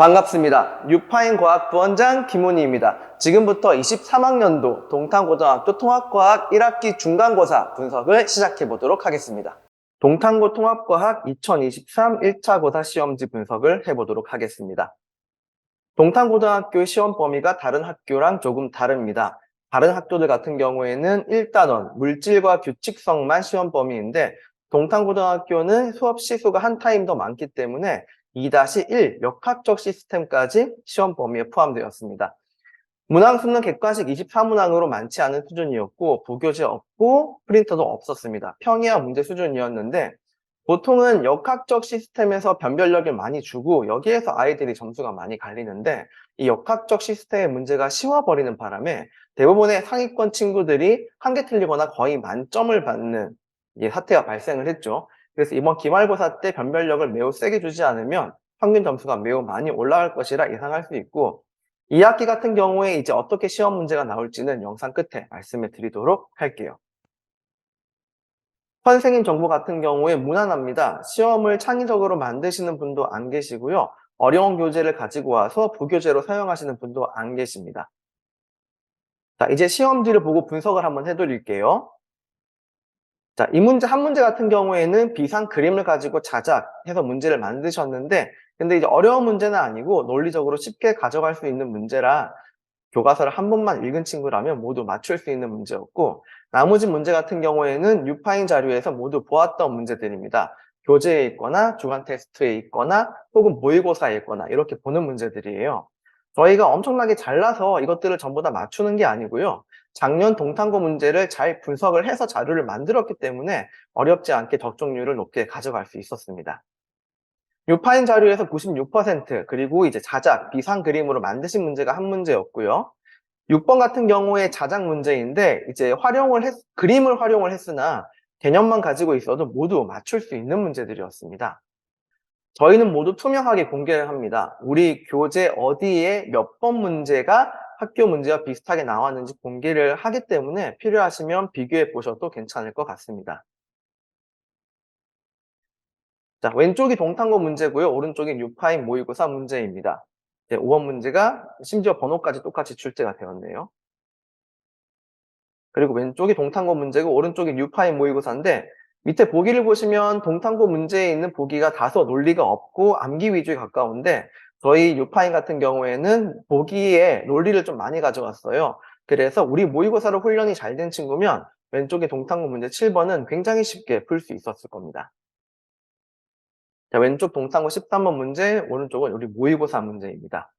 반갑습니다. 유파인 과학부원장 김훈희입니다. 지금부터 23학년도 동탄고등학교 통합과학 1학기 중간고사 분석을 시작해 보도록 하겠습니다. 동탄고 통합과학 2023 1차 고사 시험지 분석을 해보도록 하겠습니다. 동탄고등학교의 시험 범위가 다른 학교랑 조금 다릅니다. 다른 학교들 같은 경우에는 1단원, 물질과 규칙성만 시험 범위인데 동탄고등학교는 수업 시수가 한 타임 더 많기 때문에 2-1 역학적 시스템까지 시험 범위에 포함되었습니다. 문항수는 객관식 24문항으로 많지 않은 수준이었고 부교재 없고 프린터도 없었습니다. 평이한 문제 수준이었는데 보통은 역학적 시스템에서 변별력을 많이 주고 여기에서 아이들이 점수가 많이 갈리는데 이 역학적 시스템의 문제가 쉬워버리는 바람에 대부분의 상위권 친구들이 한 개 틀리거나 거의 만점을 받는 사태가 발생을 했죠. 그래서 이번 기말고사 때 변별력을 매우 세게 주지 않으면 평균 점수가 매우 많이 올라갈 것이라 예상할 수 있고 2학기 같은 경우에 이제 어떻게 시험 문제가 나올지는 영상 끝에 말씀해 드리도록 할게요. 선생님 정보 같은 경우에 무난합니다. 시험을 창의적으로 만드시는 분도 안 계시고요. 어려운 교재를 가지고 와서 부교재로 사용하시는 분도 안 계십니다. 자, 이제 시험지를 보고 분석을 한번 해드릴게요. 자, 이 문제 한 문제 같은 경우에는 비상 그림을 가지고 자작해서 문제를 만드셨는데 근데 이제 어려운 문제는 아니고 논리적으로 쉽게 가져갈 수 있는 문제라 교과서를 한 번만 읽은 친구라면 모두 맞출 수 있는 문제였고 나머지 문제 같은 경우에는 유파인 자료에서 모두 보았던 문제들입니다. 교재에 있거나 주간 테스트에 있거나 혹은 모의고사에 있거나 이렇게 보는 문제들이에요. 저희가 엄청나게 잘나서 이것들을 전부 다 맞추는 게 아니고요. 작년 동탄고 문제를 잘 분석을 해서 자료를 만들었기 때문에 어렵지 않게 적중률을 높게 가져갈 수 있었습니다. 유파인 자료에서 96% 그리고 이제 자작, 비상 그림으로 만드신 문제가 한 문제였고요. 6번 같은 경우에 자작 문제인데 이제 그림을 활용을 했으나 개념만 가지고 있어도 모두 맞출 수 있는 문제들이었습니다. 저희는 모두 투명하게 공개를 합니다. 우리 교재 어디에 몇 번 문제가 학교 문제와 비슷하게 나왔는지 공개를 하기 때문에 필요하시면 비교해 보셔도 괜찮을 것 같습니다. 자, 왼쪽이 동탄고 문제고요. 오른쪽이 유파인 모의고사 문제입니다. 5번 문제가 심지어 번호까지 똑같이 출제가 되었네요. 그리고 왼쪽이 동탄고 문제고 오른쪽이 유파인 모의고사인데 밑에 보기를 보시면 동탄고 문제에 있는 보기가 다소 논리가 없고 암기 위주에 가까운데 저희 유파인 같은 경우에는 보기에 논리를 좀 많이 가져왔어요. 그래서 우리 모의고사로 훈련이 잘 된 친구면 왼쪽에 동탄고 문제 7번은 굉장히 쉽게 풀 수 있었을 겁니다. 자, 왼쪽 동탄고 13번 문제, 오른쪽은 우리 모의고사 문제입니다.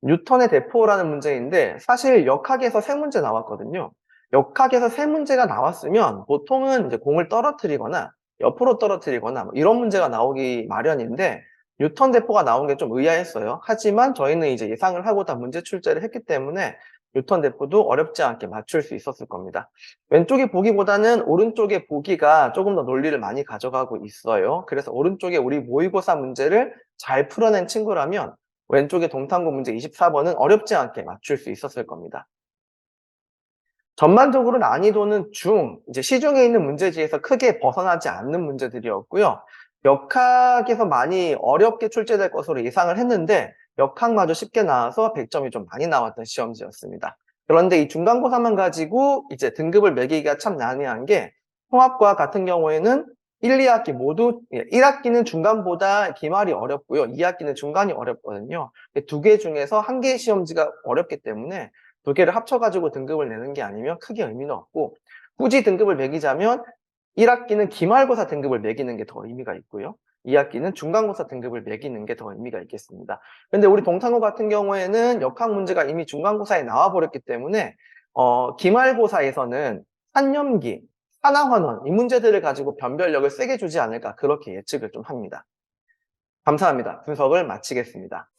뉴턴의 대포라는 문제인데 사실 역학에서 3문제 나왔거든요. 역학에서 3문제가 나왔으면 보통은 이제 공을 떨어뜨리거나 옆으로 떨어뜨리거나 뭐 이런 문제가 나오기 마련인데 뉴턴 대포가 나온 게 좀 의아했어요. 하지만 저희는 이제 예상을 하고 다 문제 출제를 했기 때문에 뉴턴 대포도 어렵지 않게 맞출 수 있었을 겁니다. 왼쪽의 보기보다는 오른쪽의 보기가 조금 더 논리를 많이 가져가고 있어요. 그래서 오른쪽에 우리 모의고사 문제를 잘 풀어낸 친구라면 왼쪽의 동탄고 문제 24번은 어렵지 않게 맞출 수 있었을 겁니다. 전반적으로 난이도는 이제 시중에 있는 문제지에서 크게 벗어나지 않는 문제들이었고요. 역학에서 많이 어렵게 출제될 것으로 예상을 했는데 역학마저 쉽게 나와서 100점이 좀 많이 나왔던 시험지였습니다. 그런데 이 중간고사만 가지고 이제 등급을 매기기가 참 난해한 게 통합과학 같은 경우에는 1, 2학기 모두 1학기는 중간보다 기말이 어렵고요. 2학기는 중간이 어렵거든요. 두 개 중에서 한 개의 시험지가 어렵기 때문에 두 개를 합쳐가지고 등급을 내는 게 아니면 크게 의미는 없고 굳이 등급을 매기자면 1학기는 기말고사 등급을 매기는 게 더 의미가 있고요. 2학기는 중간고사 등급을 매기는 게 더 의미가 있겠습니다. 근데 우리 동탄고 같은 경우에는 역학 문제가 이미 중간고사에 나와버렸기 때문에 기말고사에서는 한염기, 산화환원 이 문제들을 가지고 변별력을 세게 주지 않을까 그렇게 예측을 좀 합니다. 감사합니다. 분석을 마치겠습니다.